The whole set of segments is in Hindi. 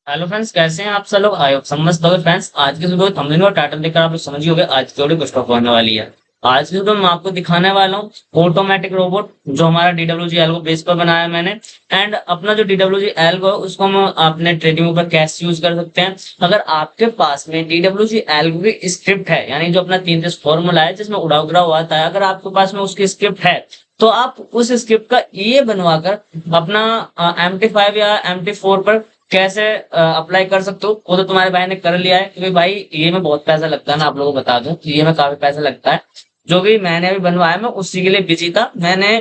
हेलो फ्रेंड्स, कैसे हैं आप सब लोग? आई होप समझ दोगे फ्रेंड्स। आज की वीडियो थंबनेल और टाइटल देखकर आप लोग समझ ही होंगे आज की वीडियो किस टॉपिक होने वाली है। आज की वीडियो में आपको दिखाने वाला हूँ ऑटोमेटिक रोबोट जो हमारा डीडब्ल्यूजी एल्गो बेस पर बनाया है मैंने। एंड अपना जो डीडब्ल्यूजी एल्गो है उसको हम अपने ट्रेडिंग पर कैसे यूज कर सकते हैं। अगर आपके पास में डीडब्ल्यूजी एल्गो की स्क्रिप्ट है, यानी जो अपना 3 फॉर्मूला है जिसमें उड़ाव गिराव आता है, अगर आपके पास में उसकी स्क्रिप्ट है तो आप उस स्क्रिप्ट का ये बनवाकर अपना MT5 या MT4 पर कैसे अप्लाई कर सकते हो। वो तो तुम्हारे भाई ने कर लिया है, क्योंकि भाई ये में बहुत पैसा लगता है ना, आप लोगों को बता दूं, ये में काफी पैसा लगता है। जो भी मैंने अभी बनवाया मैं उसी के लिए बिजी था। मैंने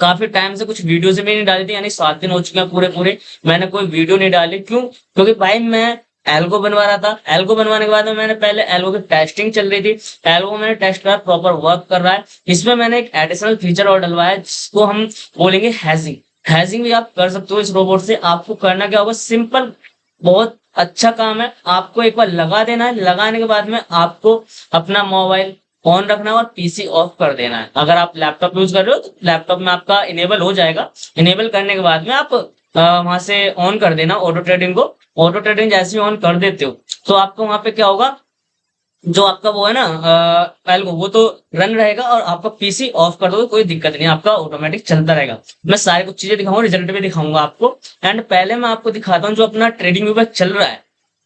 काफी टाइम से कुछ वीडियोस भी नहीं डाली थी, यानी 7 दिन हो चुके हैं पूरे पूरे मैंने कोई वीडियो नहीं डाली। क्यों? क्योंकि भाई मैं एल्गो बनवा रहा था। एल्गो बनवाने के बाद में मैंने पहले एल्गो की टेस्टिंग चल रही थी। एल्गो मैंने टेस्ट करा, प्रॉपर वर्क कर रहा है। इसमें मैंने एक एडिशनल फीचर और डलवाया है जिसको हम बोलेंगे हैजिंग। हैजिंग भी आप कर सकते हो इस रोबोट से। आपको करना क्या होगा, सिंपल, बहुत अच्छा काम है। आपको एक बार लगा देना है, लगाने के बाद में आपको अपना मोबाइल ऑन रखना है और पीसी ऑफ कर देना है। अगर आप लैपटॉप यूज कर रहे हो तो लैपटॉप में आपका इनेबल हो जाएगा। इनेबल करने के बाद में आप वहां से ऑन कर देना ऑटो ट्रेडिंग को। ऑटो ट्रेडिंग जैसे ही ऑन कर देते हो तो आपको वहां पे क्या होगा, जो आपका वो है ना फाइल को, वो तो रन रहेगा और आपका पीसी ऑफ कर दोगे कोई दिक्कत नहीं, आपका ऑटोमेटिक चलता रहेगा। मैं सारी कुछ चीजें दिखाऊंगा, रिजल्ट भी दिखाऊंगा आपको। एंड पहले मैं आपको दिखाता हूँ जो अपना ट्रेडिंग व्यू पे चल रहा है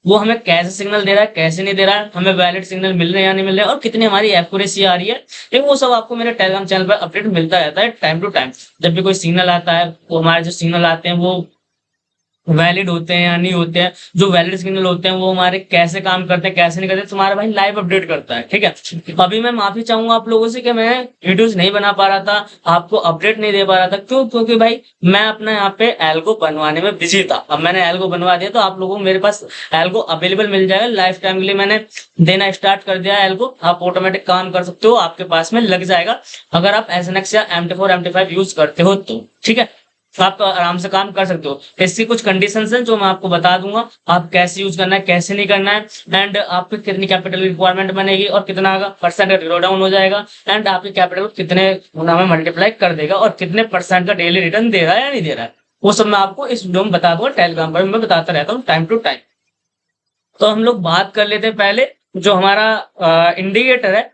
वो हमें कैसे सिग्नल दे रहा है, कैसे नहीं दे रहा है, हमें वैलिड सिग्नल मिल रहे हैं या नहीं मिल रहे हैं, और कितनी हमारी एक्यूरेसी आ रही है। लेकिन वो सब आपको मेरे टेलीग्राम चैनल पर अपडेट मिलता रहता है टाइम टू टाइम। जब भी कोई सिग्नल आता है, वो हमारे जो सिग्नल आते हैं वो वैलिड होते हैं या नहीं होते हैं, जो वैलिड सिग्नल होते हैं वो हमारे कैसे काम करते हैं कैसे नहीं करते, तुम्हारा भाई लाइव अपडेट करता है। ठीक है, अभी मैं माफी चाहूंगा आप लोगों से कि मैं वीडियोस नहीं बना पा रहा था, आपको अपडेट नहीं दे पा रहा था। क्यों? क्योंकि भाई मैं अपना यहाँ पे एल्गो बनवाने में बिजी था। अब मैंने एल्गो बनवा दिया तो आप लोगों को मेरे पास एल्गो अवेलेबल मिल जाएगा लाइफ टाइम के लिए। मैंने देना स्टार्ट कर दिया एल्गो, आप ऑटोमेटिक काम कर सकते हो, आपके पास में लग जाएगा अगर आप SNX या MT4 MT5 यूज करते हो तो। ठीक है, तो आप आराम से काम कर सकते हो। इसकी कुछ कंडीशंस हैं जो मैं आपको बता दूंगा, आप कैसे यूज करना है कैसे नहीं करना है। एंड आपकी कितनी कैपिटल रिक्वायरमेंट बनेगी और कितना परसेंट का ड्रॉ डाउन हो जाएगा। एंड आपके कैपिटल कितने गुना में मल्टीप्लाई कर देगा और कितने परसेंट का डेली रिटर्न दे रहा है या नहीं दे रहा है, वो सब मैं आपको इस वीडियो में बता दूंगा। टेलीग्राम पर मैं बताता रहता हूँ टाइम टू टाइम। तो हम लोग बात कर लेते हैं पहले जो हमारा इंडिकेटर है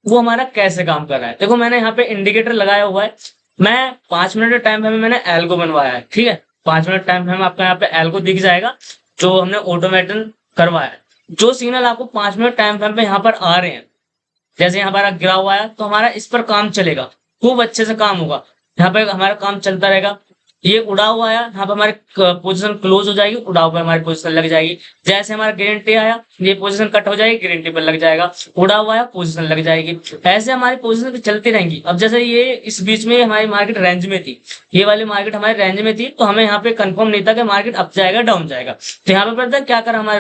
वो हमारा कैसे काम कर रहा है। देखो मैंने यहाँ पे इंडिकेटर लगाया हुआ है। मैं 5 मिनट के टाइम फ्रेम में मैंने एल्गो बनवाया है। ठीक है, 5 मिनट टाइम फ्रेम आपका यहाँ पे एल्गो दिख जाएगा जो हमने ऑटोमेटन करवाया है। जो सिग्नल आपको 5 मिनट टाइम फ्रेम पे यहाँ पर आ रहे हैं, जैसे यहाँ पर गिरा हुआ है तो हमारा इस पर काम चलेगा, खूब अच्छे से काम होगा। यहाँ पे हमारा काम चलता रहेगा। ये उड़ा हुआ आया, यहाँ पे हमारी पोजीशन क्लोज हो जाएगी, उड़ा हुआ हमारी पोजीशन लग जाएगी। जैसे हमारा गारंटी आया ये पोजीशन कट हो जाएगी, गारंटी पर लग जाएगा, उड़ा हुआ आया पोजीशन लग जाएगी। ऐसे हमारी पोजीशन चलती रहेंगी। अब जैसे ये इस बीच में हमारी मार्केट रेंज में थी, ये वाली मार्केट हमारी रेंज में थी, तो हमें यहाँ पे कंफर्म नहीं था कि मार्केट अप जाएगा डाउन जाएगा। तो यहाँ पे पता है क्या करा हमारे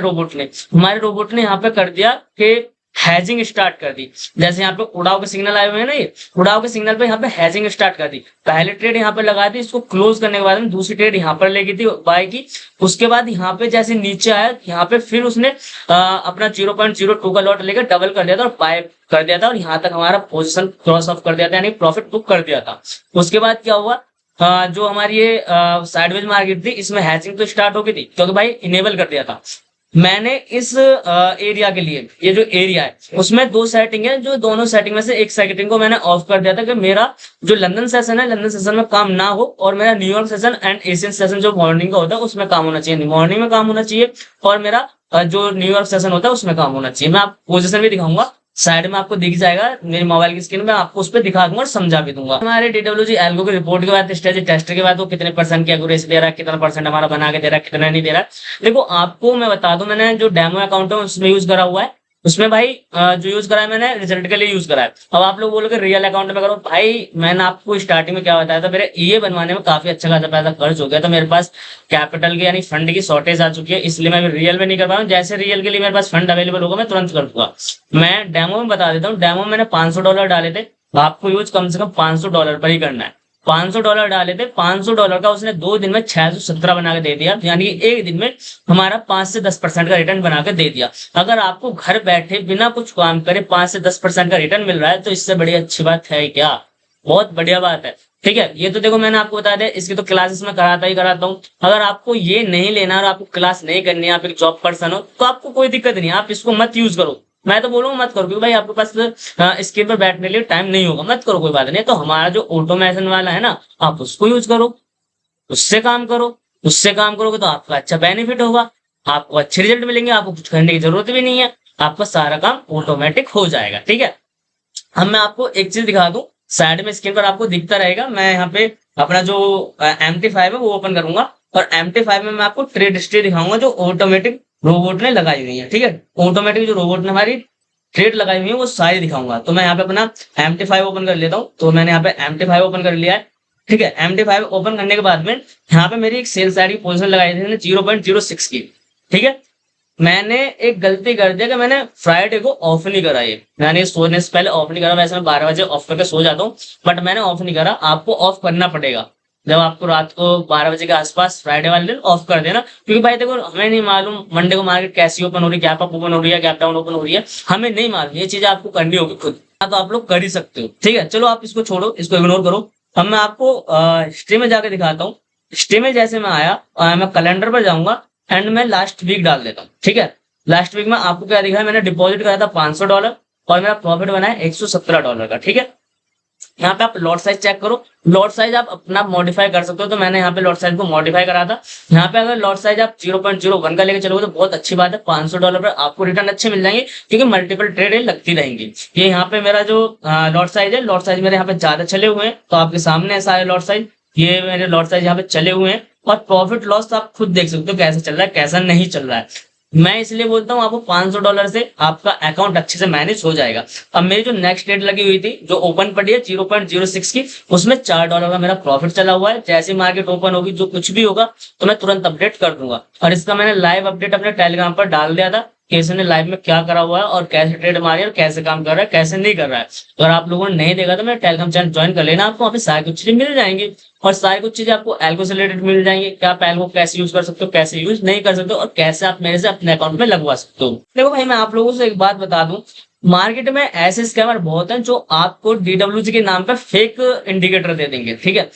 रोबोट ने यहाँ पे कर दिया कि हैजिंग स्टार्ट कर दी। जैसे यहाँ पे उड़ाव के सिग्नल आए हुए हैं ना, ये उड़ाव के सिग्नल पे यहाँ पे हैजिंग स्टार्ट कर दी। पहले ट्रेड यहाँ पे लगा दी, इसको क्लोज करने के बाद में दूसरी ट्रेड यहाँ पर लेगी थी बाय की। उसके बाद यहाँ पे जैसे नीचे आया, यहाँ पे फिर उसने अपना 0.02 का लॉट लेकर डबल कर दिया था और बाय कर दिया था, और यहाँ तक हमारा पोजिशन क्रॉस ऑफ कर दिया था, यानी प्रॉफिट बुक कर दिया था। उसके बाद क्या हुआ, जो हमारी ये साइडवेज मार्केट थी इसमें हैचिंग तो स्टार्ट हो गई थी क्योंकि भाई इनेबल कर दिया था मैंने इस एरिया के लिए। ये जो एरिया है उसमें 2 सेटिंग है, जो दोनों सेटिंग में से एक सेटिंग को मैंने ऑफ कर दिया था कि मेरा जो लंदन सेशन है, लंदन सेशन में काम ना हो, और मेरा New York session and Asian session जो मॉर्निंग का होता है उसमें काम होना चाहिए, मॉर्निंग में काम होना चाहिए। और मेरा जो न्यूयॉर्क सेशन होता है उसमें काम होना चाहिए। मैं आपको पोजिशन भी दिखाऊंगा, साइड में आपको दिख जाएगा मेरी मोबाइल की स्क्रीन में, आपको उस पर दिखा दूंगा और समझा भी दूंगा। हमारे डीडब्ल्यूजी एल्गो की रिपोर्ट के बाद स्टेज टेस्ट के बाद वो कितने परसेंट की एक्यूरेसी दे रहा है, कितना परसेंट हमारा बना के दे रहा है, कितना नहीं दे रहा है। देखो आपको मैं बता दूं, मैंने जो डेमो अकाउंट है उसमें यूज करा हुआ है। उसमें भाई जो यूज करा है मैंने रिजल्ट के लिए यूज करा है। अब आप लोग बोलोगे रियल अकाउंट में करो, भाई मैंने आपको स्टार्टिंग में क्या बताया था, मेरे ये बनवाने में काफी अच्छा खासा पैसा खर्च हो गया, तो मेरे पास कैपिटल की यानी फंड की शॉर्टेज आ चुकी है, इसलिए मैं रियल में नहीं कर पाऊँ। जैसे रियल के लिए मेरे पास फंड अवेलेबल होगा मैं तुरंत कर दूंगा। मैं डेमो में बता देता हूँ, डेमो में मैंने $500 डाले थे। आपको यूज कम से कम $500 पर ही करना है। $500 डाले थे, $500 का उसने 2 दिन में 617 बना के दे दिया, यानी कि एक दिन में हमारा 5 से 10% का रिटर्न बना के दे दिया। अगर आपको घर बैठे बिना कुछ काम करे 5 से 10% का रिटर्न मिल रहा है तो इससे बड़ी अच्छी बात है क्या? बहुत बढ़िया बात है। ठीक है, ये तो देखो मैंने आपको बता दिया, इसकी तो क्लासेस में कराता ही कराता हूँ। अगर आपको ये नहीं लेना और आपको क्लास नहीं करनी है, आप एक जॉब पर्सन हो, तो आपको कोई दिक्कत नहीं है, आप इसको मत यूज करो। मैं तो बोलूँ मत करो, क्योंकि भाई आपके पास स्क्रीन पर बैठने के लिए टाइम नहीं होगा, मत करो, कोई बात नहीं। तो हमारा जो ऑटोमेशन वाला है ना, आप उसको यूज करो, उससे काम करो। उससे काम करोगे तो आपका अच्छा बेनिफिट होगा, आपको अच्छे रिजल्ट मिलेंगे, आपको कुछ करने की जरूरत भी नहीं है, आपका सारा काम ऑटोमेटिक हो जाएगा। ठीक है, अब मैं आपको एक चीज दिखा दूं, साइड में स्क्रीन पर आपको दिखता रहेगा, मैं यहाँ पे अपना जो MT5 है वो ओपन करूंगा, और MT5 में मैं आपको ट्रेड हिस्ट्री दिखाऊंगा जो ऑटोमेटिक रोबोट ने लगाई हुई है। ठीक है, ऑटोमेटिक जो रोबोट ने हमारी ट्रेड लगाई हुई है वो सारी दिखाऊंगा। तो मैं यहाँ पे अपना MT5 ओपन कर लेता हूँ। तो मैंने यहाँ पे MT5 ओपन कर लिया है। ठीक है, MT5 ओपन करने के बाद में यहाँ पे मेरी एक सेल साइड की पोजिशन लगाई थी 0.06 की। ठीक है, मैंने एक गलती कर दिया कि मैंने फ्राइडे को ऑफ नहीं करा, ये मैंने सोने से पहले ऑफ नहीं करा। वैसे मैं 12 बजे ऑफ करके सो जाता हूँ, बट मैंने ऑफ नहीं करा। आपको ऑफ करना पड़ेगा, जब आपको रात को 12 बजे के आसपास फ्राइडे वाले दिन ऑफ कर देना, क्योंकि भाई देखो हमें नहीं मालूम मंडे को मार्केट कैसी ओपन हो रही है, गैप अप ओपन हो रही है, गैप डाउन ओपन हो रही है, हमें नहीं मालूम। ये चीजें आपको करनी होगी खुद, तो आप लोग कर ही सकते हो। ठीक है, चलो आप इसको छोड़ो, इसको इग्नोर करो। अब मैं आपको हिस्ट्री में जाके दिखाता हूँ। हिस्ट्री में जैसे मैं आया, मैं कैलेंडर पर जाऊंगा एंड मैं लास्ट वीक डाल देता हूँ। ठीक है, लास्ट वीक में आपको क्या दिखा है, मैंने डिपॉजिट करा था $500 और मेरा प्रॉफिट बना है $117 का। ठीक है, यहाँ पे आप लॉट साइज चेक करो, लॉट साइज आप अपना मॉडिफाई कर सकते हो। तो मैंने यहाँ पे लॉट साइज को मॉडिफाई करा था। यहाँ पे अगर लॉट साइज आप 0.01 का लेके चलोगे तो बहुत अच्छी बात है, $500 पर आपको रिटर्न अच्छे मिल जाएंगे, क्योंकि मल्टीपल ट्रेड लगती रहेंगी। ये यहाँ पे मेरा जो लॉट साइज है, लॉट साइज मेरे यहाँ पे ज्यादा चले हुए हैं, तो आपके सामने ऐसा है लॉट साइज, ये मेरे लॉट साइज यहाँ पे चले हुए हैं। और प्रॉफिट लॉस आप खुद देख सकते हो कैसे चल रहा है, कैसा नहीं चल रहा है। मैं इसलिए बोलता हूँ आपको $500 से आपका अकाउंट अच्छे से मैनेज हो जाएगा। अब मेरी जो नेक्स्ट डेट लगी हुई थी, जो ओपन पड़ी है 0.06 की, उसमें $4 का मेरा प्रॉफिट चला हुआ है। जैसे मार्केट ओपन होगी, जो कुछ भी होगा तो मैं तुरंत अपडेट कर दूंगा। और इसका मैंने लाइव अपडेट अपने टेलीग्राम पर डाल दिया था कि इसने लाइव में क्या करा हुआ है और कैसे ट्रेड मारी और कैसे काम कर रहा है, कैसे नहीं कर रहा है। तो अगर आप लोगों ने नहीं देखा तो मेरे टेलीग्राम चैनल ज्वाइन कर लेना, आपको वहाँ पे सारी कुछ चीजें मिल जाएंगी। और सारी कुछ चीजें आपको एल्गो से रिलेटेड मिल जाएंगी कि आप एल्गो कैसे यूज कर सकते हो, कैसे यूज नहीं कर सकते हो, और कैसे आप मेरे से अपने अकाउंट में लगवा सकते हो। देखो भाई, मैं आप लोगों से एक बात बता दूं, मार्केट में ऐसे स्कैमर बहुत हैं जो आपको DWG के नाम पर फेक इंडिकेटर दे देंगे। ठीक है,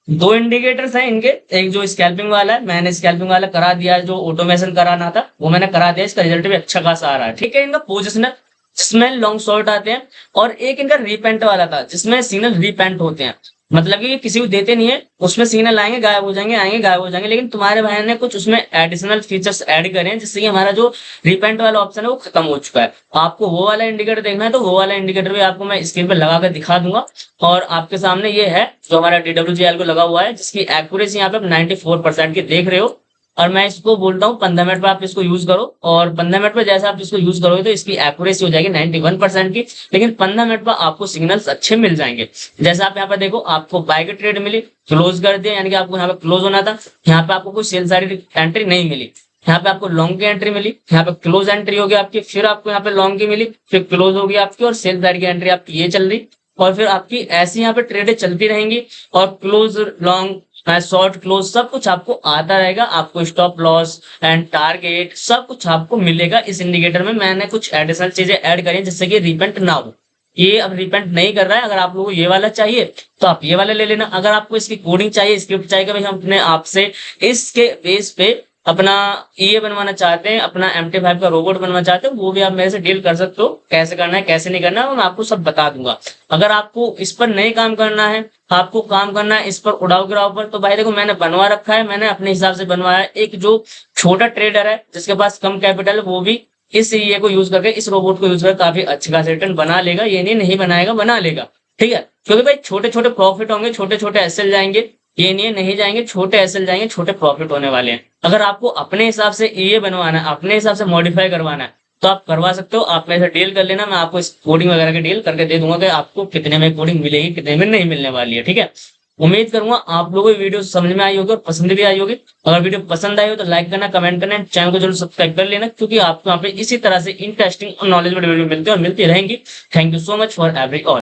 दो इंडिकेटर्स हैं इनके, एक जो स्कैल्पिंग वाला है, मैंने स्कैल्पिंग वाला करा दिया है, जो ऑटोमेशन कराना था वो मैंने करा दिया, इसका रिजल्ट भी अच्छा खासा आ रहा है। ठीक है, इनका पोजिशनर जिसमें लॉन्ग शॉर्ट आते हैं, और एक इनका रीपेंट वाला था जिसमें सिग्नल रीपेंट होते हैं, मतलब कि किसी को देते नहीं है, उसमें सिग्नल आएंगे गायब हो जाएंगे, आएंगे गायब हो जाएंगे। लेकिन तुम्हारे भाई ने कुछ उसमें एडिशनल फीचर्स ऐड करे हैं, जिससे कि हमारा जो रिपेंट वाला ऑप्शन है वो खत्म हो चुका है। आपको वो वाला इंडिकेटर देखना है तो वो वाला इंडिकेटर भी आपको मैं स्क्रीन पर लगा कर दिखा दूंगा। और आपके सामने ये है जो हमारा DWGL को लगा हुआ है, जिसकी एक्यूरेसी यहाँ पे आप 94% की देख रहे हो। और मैं इसको बोलता हूँ 15 मिनट पर आप इसको यूज करो, और 15 मिनट पर जैसे आप इसको यूज करोगे तो इसकी एक्यूरेसी हो जाएगी 91% की। लेकिन 15 मिनट पर आपको सिग्नल्स अच्छे मिल जाएंगे। जैसे आप यहाँ पर देखो, आपको बाय की ट्रेड मिली, क्लोज कर दिया, यानी कि आपको यहाँ पे क्लोज होना था, यहाँ पे आपको कोई सेल साइड एंट्री नहीं मिली। यहाँ पे आपको लॉन्ग की एंट्री मिली, यहाँ पे क्लोज एंट्री होगी आपकी, फिर आपको यहाँ पे लॉन्ग की मिली, फिर क्लोज होगी आपकी, और सेल साइड की एंट्री आपकी ये चल रही, और फिर आपकी ऐसी यहाँ पे ट्रेडें चलती रहेंगी। और क्लोज, लॉन्ग, शॉर्ट, क्लोज सब कुछ आपको आता रहेगा। आपको स्टॉप लॉस एंड टारगेट सब कुछ आपको मिलेगा इस इंडिकेटर में। मैंने कुछ एडिशनल चीजें ऐड करी जिससे कि रिपेंट ना हो। ये अब रिपेंट नहीं कर रहा है। अगर आप लोगों को ये वाला चाहिए तो आप ये वाला ले लेना। अगर आपको इसकी कोडिंग चाहिए, स्क्रिप्ट चाहिए कि भाई हम अपने आप से इसके बेस पे अपना ये बनवाना चाहते हैं, अपना MT5 का रोबोट बनवाना चाहते हैं, वो भी आप मेरे से डील कर सकते हो। कैसे करना है, कैसे नहीं करना है, मैं आपको सब बता दूंगा। अगर आपको इस पर नहीं काम करना है, आपको काम करना है इस पर उड़ाव गिराव पर, तो भाई देखो मैंने बनवा रखा है, मैंने अपने हिसाब से बनवाया है। एक जो छोटा ट्रेडर है जिसके पास कम कैपिटल है, वो भी इस ये को यूज करके, इस रोबोट को यूज करके काफी अच्छा खासा रिटर्न बना लेगा। ये नहीं बनाएगा, बना लेगा। ठीक है, क्योंकि भाई छोटे छोटे प्रॉफिट होंगे, छोटे छोटे एसएल जाएंगे। ये नहीं जाएंगे, छोटे एसएल जाएंगे, छोटे प्रॉफिट होने वाले हैं। अगर आपको अपने हिसाब से ये बनवाना है, अपने हिसाब से मॉडिफाई करवाना है, तो आप करवा सकते हो। आप मेरे से डील कर लेना, मैं आपको इस कोडिंग वगैरह की डील करके दे दूंगा कि आपको कितने में कोडिंग मिलेगी, कितने में नहीं मिलने वाली है। ठीक है, उम्मीद करूंगा आप लोगों को वीडियो समझ में आई होगी और पसंद भी आई होगी। अगर वीडियो पसंद आई हो तो लाइक करना, कमेंट करना, चैनल को जरूर सब्सक्राइब कर लेना, क्योंकि आपको यहाँ पे इसी तरह से इंटरेस्टिंग और नॉलेजेबल वीडियो मिलती है और मिलती रहेंगी। Thank you so much for every all.